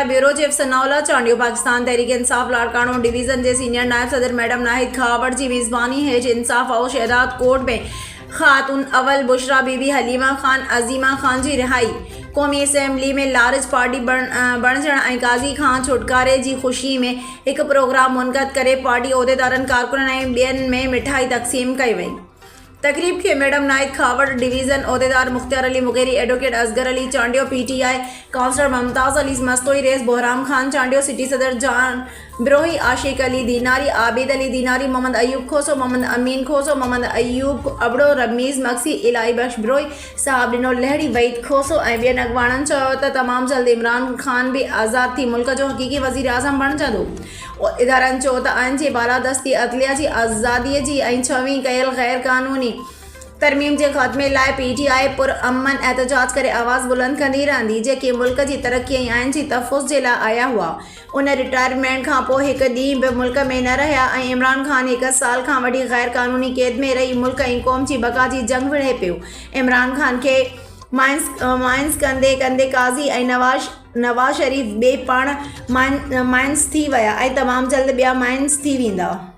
Leader bureau chief Sanaullah Chandio Pakistan Tehreek Insaf Larkana division के senior नायब सदर मैडम नाहिद खावड़ की मेज़बानी हेज इंसाफ और शहदाद कोर्ट में खातून अवल बुशरा बीबी हलीमा खान अजीमा खान की रिहाई कौमी असम्बली में लार्ज पार्टी बणजण ऐं काज़ी खां छुटकारे की खुशी में एक प्रोग्राम मुनक़द करे पार्टी उहदेदारनि कारकुननि ऐं ॿियनि में मिठाई तक़सीम कई वई। तकरीब के मैडम नाहिद खावड़ डिवीज़न उहदेदार Mukhtiar Ali Mugheri advocate Asghar Ali Chandio PTI councillor Mumtaz Ali Mastoi रेस बहराम खान चांडियो सिटी सदर जान बिरोही आशिक अली दीनारी आबिद अली दीनारी मोहम्मद अयूब खोसो मोहम्मद अमीन खोसो मोहम्मद अयूब अबड़ो रमीज़ मक्सी इलाही बख्श बिरोही साहब डिनो लहड़ी वईद खोसो ऐं ॿियनि अॻवाननि चयो त तमामु जल्द इमरान खान भी आज़ाद थी मुल्क जो हक़ीक़ी वज़ीर आज़म बणजंदो। इदारनि चयो त आइन जी बालादस्ती अदलिया जी आज़ादीअ जी ऐं 6वीं कयल गैर क़ानूनी तरमीम के खात्मे लाइ PTI पुरअमन एहतजाज करे आवाज़ बुलंद कंदी रहंदी जेके मुल्क की तरक्की ऐं आइन जी तहफ़्फ़ुज़ जे लाइ आया हुआ। उन रिटायरमेंट खां पोइ हिकु ॾींहुं बि मुल्क में न रहिया ऐं इमरान खान 1 साल खां वठी गैर क़ानूनी क़ैद में रही मुल्क ऐं क़ौम जी बक़ा जी जंग विढ़े पियो। इमरान खान के माइंस कंदे कंदे काज़ी ऐं नवाज़ शरीफ बे पाण माइंस थी विया ऐं तमामु जल्द ॿिया माइंस थी वेंदा।